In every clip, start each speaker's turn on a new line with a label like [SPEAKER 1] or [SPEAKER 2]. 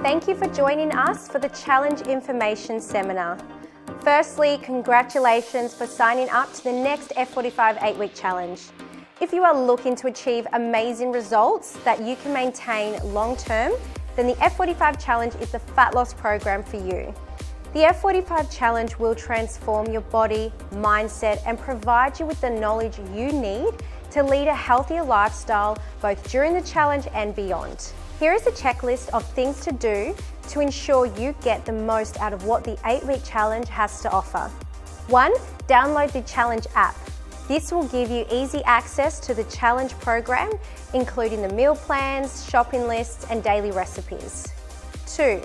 [SPEAKER 1] Thank you for joining us for the Challenge Information Seminar. Firstly, congratulations for signing up to the next F45 8-week challenge. If you are looking to achieve amazing results that you can maintain long-term, then the F45 Challenge is the fat loss program for you. The F45 Challenge will transform your body, mindset, and provide you with the knowledge you need to lead a healthier lifestyle both during the challenge and beyond. Here is a checklist of things to do to ensure you get the most out of what the 8-week challenge has to offer. 1. Download the challenge app. This will give you easy access to the challenge program, including the meal plans, shopping lists, and daily recipes. 2.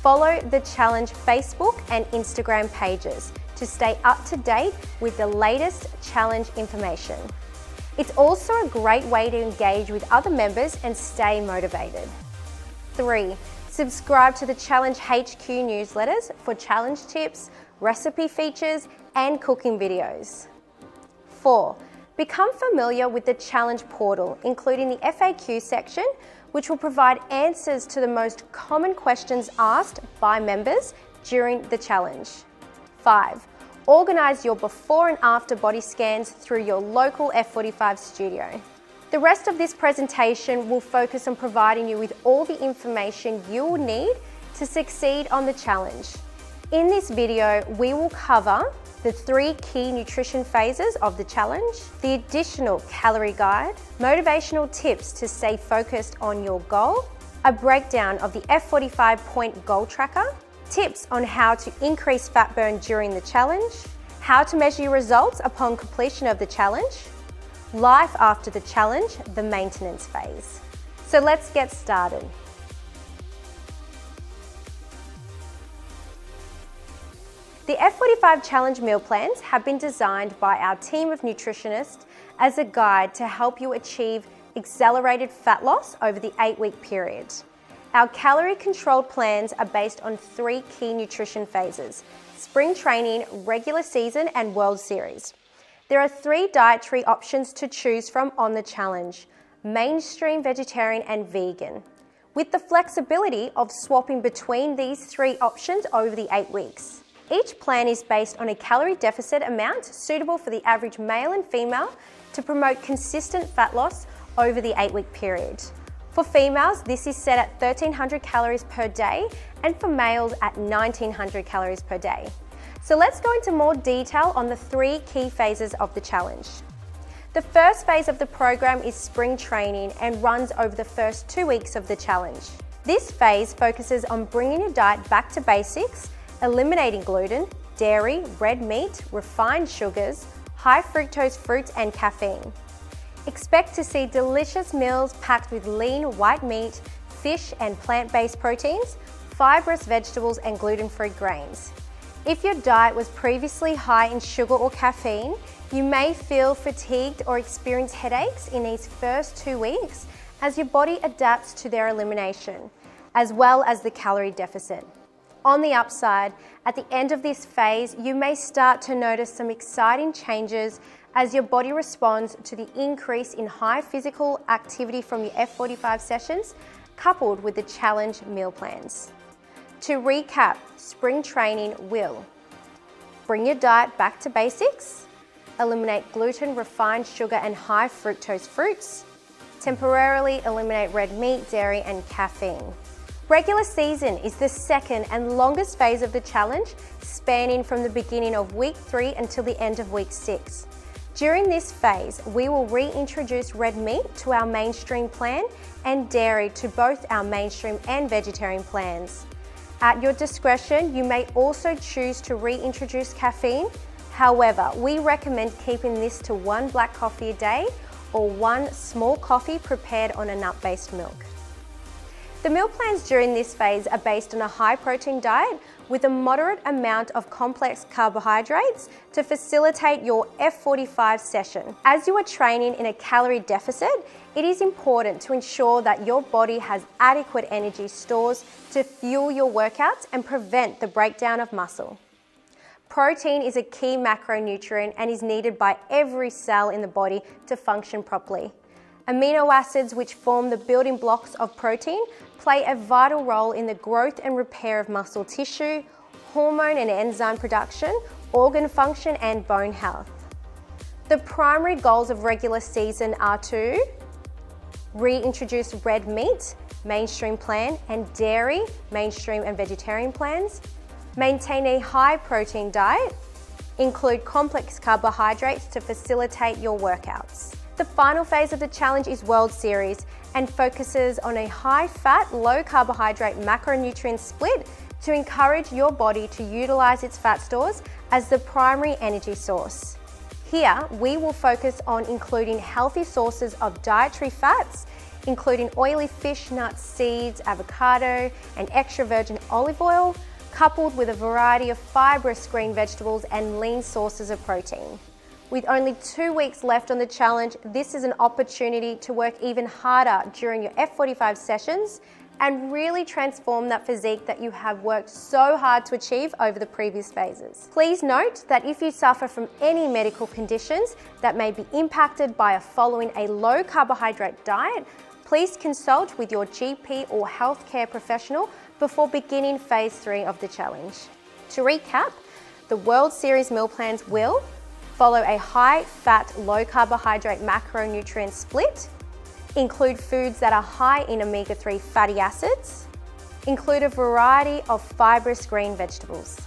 [SPEAKER 1] Follow the challenge Facebook and Instagram pages to stay up to date with the latest challenge information. It's also a great way to engage with other members and stay motivated. 3. Subscribe to the Challenge HQ newsletters for challenge tips, recipe features, and cooking videos. 4. Become familiar with the challenge portal, including the FAQ section, which will provide answers to the most common questions asked by members during the challenge. 5. Organise your before and after body scans through your local F45 studio. The rest of this presentation will focus on providing you with all the information you will need to succeed on the challenge. In this video, we will cover the 3 key nutrition phases of the challenge, the additional calorie guide, motivational tips to stay focused on your goal, a breakdown of the F45 point goal tracker, tips on how to increase fat burn during the challenge, how to measure your results upon completion of the challenge, life after the challenge, the maintenance phase. So let's get started. The F45 Challenge meal plans have been designed by our team of nutritionists as a guide to help you achieve accelerated fat loss over the 8-week period. Our calorie-controlled plans are based on 3 key nutrition phases: spring training, regular season, and World Series. There are 3 dietary options to choose from on the challenge: mainstream, vegetarian, and vegan, with the flexibility of swapping between these 3 options over the 8 weeks. Each plan is based on a calorie deficit amount suitable for the average male and female to promote consistent fat loss over the 8-week period. For females, this is set at 1,300 calories per day, and for males at 1,900 calories per day. So let's go into more detail on the 3 key phases of the challenge. The first phase of the program is spring training and runs over the first 2 weeks of the challenge. This phase focuses on bringing your diet back to basics, eliminating gluten, dairy, red meat, refined sugars, high fructose fruits, and caffeine. Expect to see delicious meals packed with lean white meat, fish and plant-based proteins, fibrous vegetables, and gluten-free grains. If your diet was previously high in sugar or caffeine, you may feel fatigued or experience headaches in these first 2 weeks as your body adapts to their elimination, as well as the calorie deficit. On the upside, at the end of this phase, you may start to notice some exciting changes as your body responds to the increase in high physical activity from your F45 sessions, coupled with the challenge meal plans. To recap, spring training will bring your diet back to basics, eliminate gluten, refined sugar, and high fructose fruits, temporarily eliminate red meat, dairy, and caffeine. Regular season is the second and longest phase of the challenge, spanning from the beginning of week 3 until the end of week 6. During this phase, we will reintroduce red meat to our mainstream plan and dairy to both our mainstream and vegetarian plans. At your discretion, you may also choose to reintroduce caffeine. However, we recommend keeping this to 1 black coffee a day or 1 small coffee prepared on a nut-based milk. The meal plans during this phase are based on a high-protein diet with a moderate amount of complex carbohydrates to facilitate your F45 session. As you are training in a calorie deficit, it is important to ensure that your body has adequate energy stores to fuel your workouts and prevent the breakdown of muscle. Protein is a key macronutrient and is needed by every cell in the body to function properly. Amino acids, which form the building blocks of protein, play a vital role in the growth and repair of muscle tissue, hormone and enzyme production, organ function and bone health. The primary goals of regular season are to reintroduce red meat, mainstream plan, and dairy, mainstream and vegetarian plans, maintain a high protein diet, include complex carbohydrates to facilitate your workouts. The final phase of the challenge is World Series and focuses on a high-fat, low-carbohydrate macronutrient split to encourage your body to utilize its fat stores as the primary energy source. Here, we will focus on including healthy sources of dietary fats, including oily fish, nuts, seeds, avocado, and extra virgin olive oil, coupled with a variety of fibrous green vegetables and lean sources of protein. With only 2 weeks left on the challenge, this is an opportunity to work even harder during your F45 sessions and really transform that physique that you have worked so hard to achieve over the previous phases. Please note that if you suffer from any medical conditions that may be impacted by following a low carbohydrate diet, please consult with your GP or healthcare professional before beginning phase 3 of the challenge. To recap, the World Series meal plans will follow a high-fat, low-carbohydrate macronutrient split, include foods that are high in omega-3 fatty acids, include a variety of fibrous green vegetables.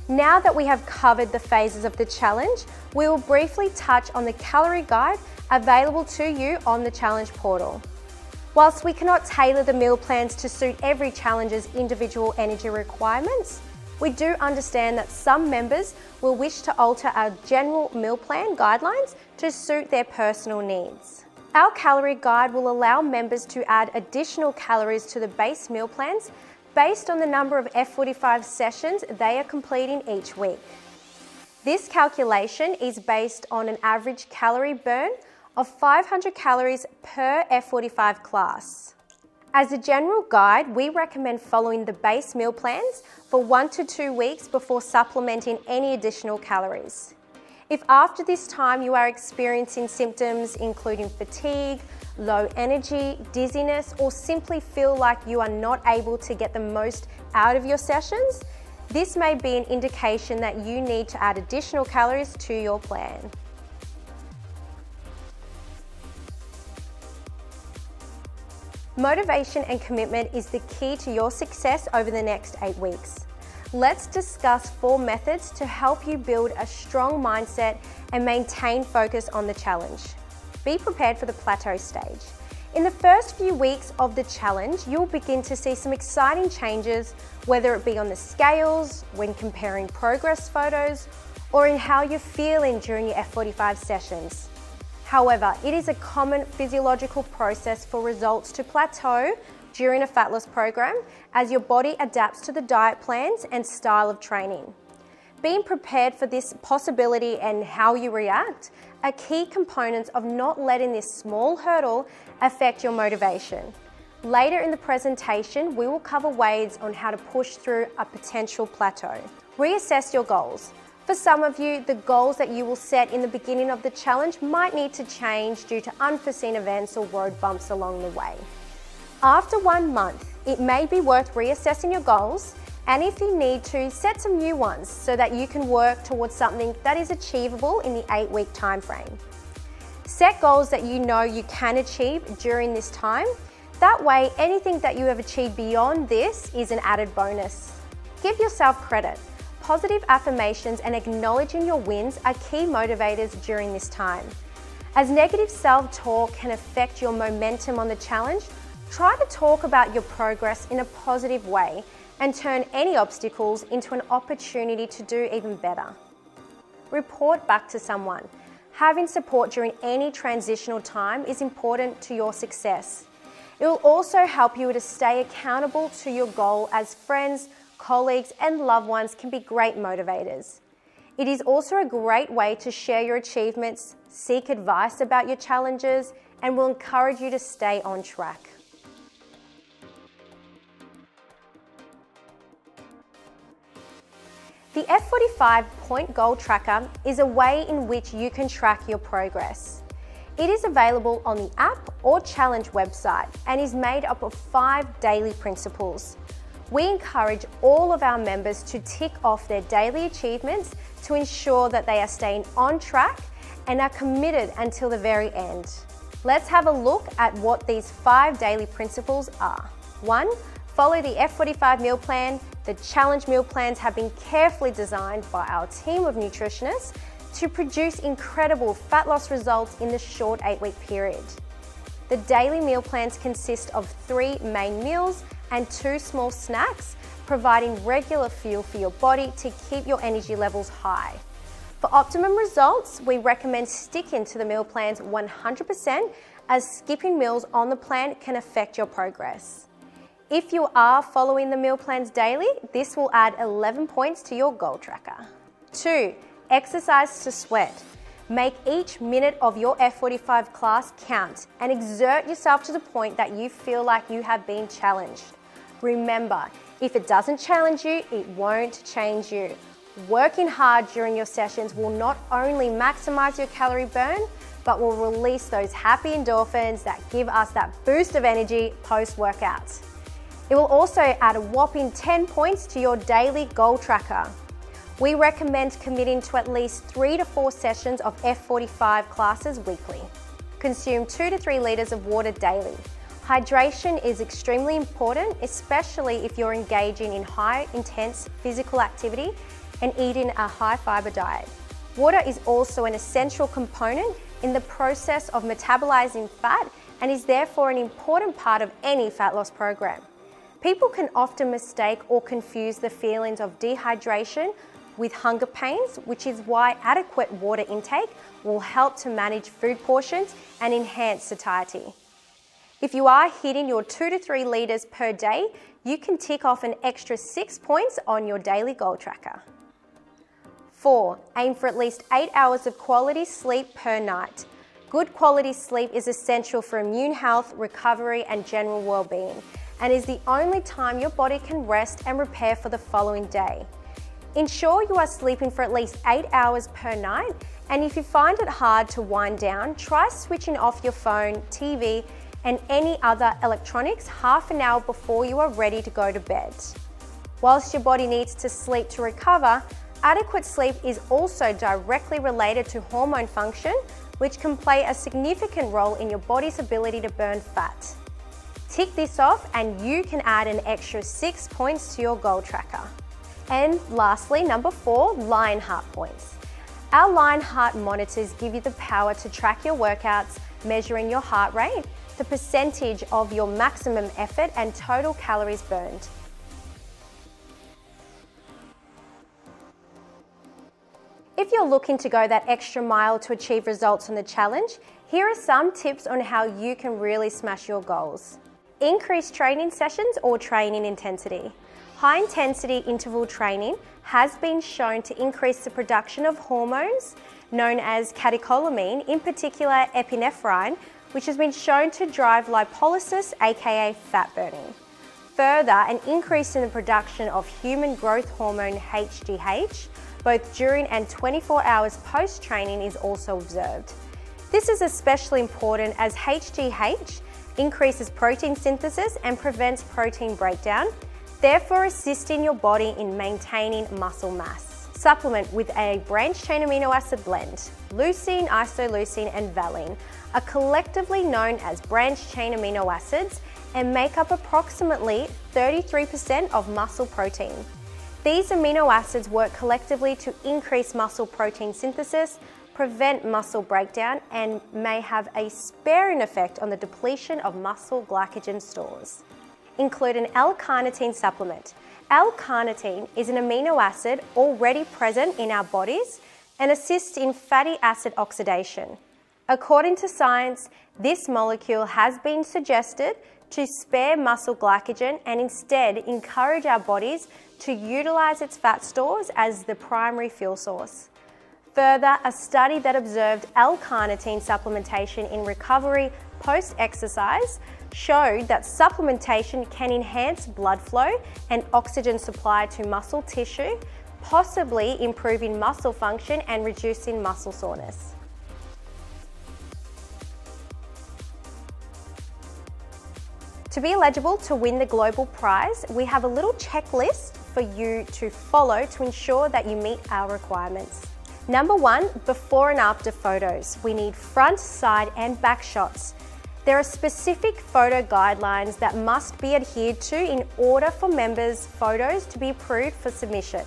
[SPEAKER 1] Now that we have covered the phases of the challenge, we will briefly touch on the calorie guide available to you on the challenge portal. Whilst we cannot tailor the meal plans to suit every challenger's individual energy requirements, we do understand that some members will wish to alter our general meal plan guidelines to suit their personal needs. Our calorie guide will allow members to add additional calories to the base meal plans based on the number of F45 sessions they are completing each week. This calculation is based on an average calorie burn of 500 calories per F45 class. As a general guide, we recommend following the base meal plans for 1 to 2 weeks before supplementing any additional calories. If after this time you are experiencing symptoms including fatigue, low energy, dizziness, or simply feel like you are not able to get the most out of your sessions, this may be an indication that you need to add additional calories to your plan. Motivation and commitment is the key to your success over the next 8 weeks. Let's discuss 4 methods to help you build a strong mindset and maintain focus on the challenge. Be prepared for the plateau stage. In the first few weeks of the challenge, you'll begin to see some exciting changes, whether it be on the scales, when comparing progress photos, or in how you're feeling during your F45 sessions. However, it is a common physiological process for results to plateau during a fat loss program as your body adapts to the diet plans and style of training. Being prepared for this possibility and how you react are key components of not letting this small hurdle affect your motivation. Later in the presentation, we will cover ways on how to push through a potential plateau. Reassess your goals. For some of you, the goals that you will set in the beginning of the challenge might need to change due to unforeseen events or road bumps along the way. After 1 month, it may be worth reassessing your goals, and if you need to, set some new ones so that you can work towards something that is achievable in the 8-week time frame. Set goals that you know you can achieve during this time. That way, anything that you have achieved beyond this is an added bonus. Give yourself credit. Positive affirmations and acknowledging your wins are key motivators during this time. As negative self-talk can affect your momentum on the challenge, try to talk about your progress in a positive way and turn any obstacles into an opportunity to do even better. Report back to someone. Having support during any transitional time is important to your success. It will also help you to stay accountable to your goal, as friends, colleagues and loved ones can be great motivators. It is also a great way to share your achievements, seek advice about your challenges, and will encourage you to stay on track. The F45 Point Goal Tracker is a way in which you can track your progress. It is available on the app or challenge website and is made up of 5 daily principles. We encourage all of our members to tick off their daily achievements to ensure that they are staying on track and are committed until the very end. Let's have a look at what these 5 daily principles are. 1. Follow the F45 meal plan. The challenge meal plans have been carefully designed by our team of nutritionists to produce incredible fat loss results in the short 8-week period. The daily meal plans consist of 3 main meals and 2 small snacks, providing regular fuel for your body to keep your energy levels high. For optimum results, we recommend sticking to the meal plans 100%, as skipping meals on the plan can affect your progress. If you are following the meal plans daily, this will add 11 points to your goal tracker. 2. Exercise to sweat. Make each minute of your F45 class count and exert yourself to the point that you feel like you have been challenged. Remember, if it doesn't challenge you, it won't change you. Working hard during your sessions will not only maximize your calorie burn, but will release those happy endorphins that give us that boost of energy post-workout. It will also add a whopping 10 points to your daily goal tracker. We recommend committing to at least 3 to 4 sessions of F45 classes weekly. Consume 2 to 3 litres of water daily. Hydration is extremely important, especially if you're engaging in high intense physical activity and eating a high fibre diet. Water is also an essential component in the process of metabolizing fat and is therefore an important part of any fat loss program. People can often mistake or confuse the feelings of dehydration with hunger pains, which is why adequate water intake will help to manage food portions and enhance satiety. If you are hitting your 2 to 3 litres per day, you can tick off an extra 6 points on your daily goal tracker. 4. Aim for at least 8 hours of quality sleep per night. Good quality sleep is essential for immune health, recovery, and general well-being, and is the only time your body can rest and repair for the following day. Ensure you are sleeping for at least 8 hours per night, and if you find it hard to wind down, try switching off your phone, TV, and any other electronics half an hour before you are ready to go to bed. Whilst your body needs to sleep to recover, adequate sleep is also directly related to hormone function, which can play a significant role in your body's ability to burn fat. Tick this off and you can add an extra 6 points to your goal tracker. And lastly, number 4, Lionheart points. Our Lionheart monitors give you the power to track your workouts, measuring your heart rate, the percentage of your maximum effort, and total calories burned. If you're looking to go that extra mile to achieve results on the challenge, here are some tips on how you can really smash your goals. Increase training sessions or training intensity. High intensity interval training has been shown to increase the production of hormones known as catecholamine, in particular epinephrine, which has been shown to drive lipolysis, aka fat burning. Further, an increase in the production of human growth hormone HGH, both during and 24 hours post-training, is also observed. This is especially important as HGH increases protein synthesis and prevents protein breakdown, therefore assisting your body in maintaining muscle mass. Supplement with a branched-chain amino acid blend. Leucine, isoleucine, and valine are collectively known as branched-chain amino acids and make up approximately 33% of muscle protein. These amino acids work collectively to increase muscle protein synthesis, prevent muscle breakdown, and may have a sparing effect on the depletion of muscle glycogen stores. Include an L-carnitine supplement. L-carnitine is an amino acid already present in our bodies and assists in fatty acid oxidation. According to science, this molecule has been suggested to spare muscle glycogen and instead encourage our bodies to utilize its fat stores as the primary fuel source. Further, a study that observed L-carnitine supplementation in recovery post-exercise showed that supplementation can enhance blood flow and oxygen supply to muscle tissue, possibly improving muscle function and reducing muscle soreness. To be eligible to win the global prize, we have a little checklist for you to follow to ensure that you meet our requirements. Number 1, before and after photos. We need front, side and back shots. There are specific photo guidelines that must be adhered to in order for members' photos to be approved for submission.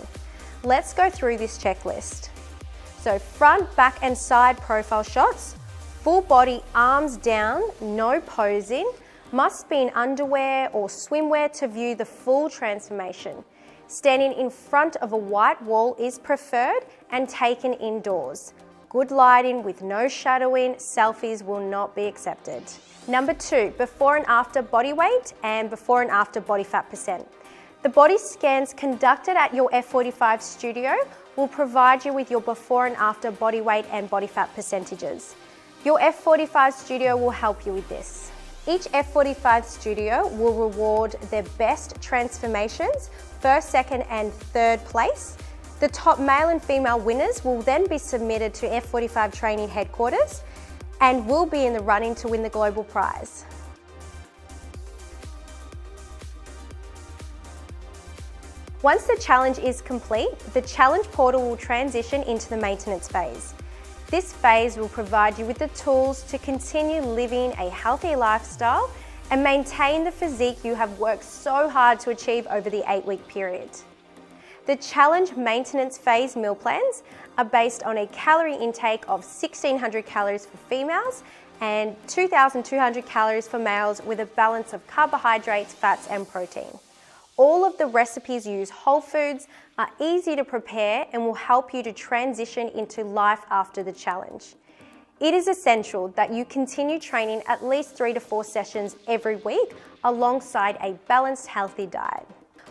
[SPEAKER 1] Let's go through this checklist. So front, back and side profile shots, full body arms down, no posing, must be in underwear or swimwear to view the full transformation. Standing in front of a white wall is preferred and taken indoors. Good lighting with no shadowing, selfies will not be accepted. Number 2, before and after body weight and before and after body fat percent. The body scans conducted at your F45 studio will provide you with your before and after body weight and body fat percentages. Your F45 studio will help you with this. Each F45 studio will reward their best transformations, first, second and third place. The top male and female winners will then be submitted to F45 training headquarters and will be in the running to win the global prize. Once the challenge is complete, the challenge portal will transition into the maintenance phase. This phase will provide you with the tools to continue living a healthy lifestyle and maintain the physique you have worked so hard to achieve over the 8-week period. The challenge maintenance phase meal plans are based on a calorie intake of 1,600 calories for females and 2,200 calories for males with a balance of carbohydrates, fats and protein. All of the recipes use whole foods, are easy to prepare and will help you to transition into life after the challenge. It is essential that you continue training at least 3 to 4 sessions every week alongside a balanced, healthy diet.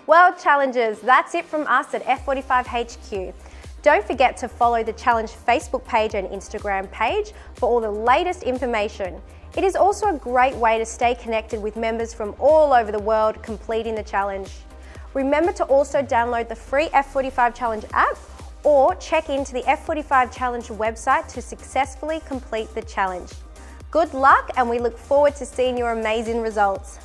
[SPEAKER 1] Well, challengers, that's it from us at F45 HQ. Don't forget to follow the Challenge Facebook page and Instagram page for all the latest information. It is also a great way to stay connected with members from all over the world completing the challenge. Remember to also download the free F45 Challenge app or check into the F45 Challenge website to successfully complete the challenge. Good luck and we look forward to seeing your amazing results.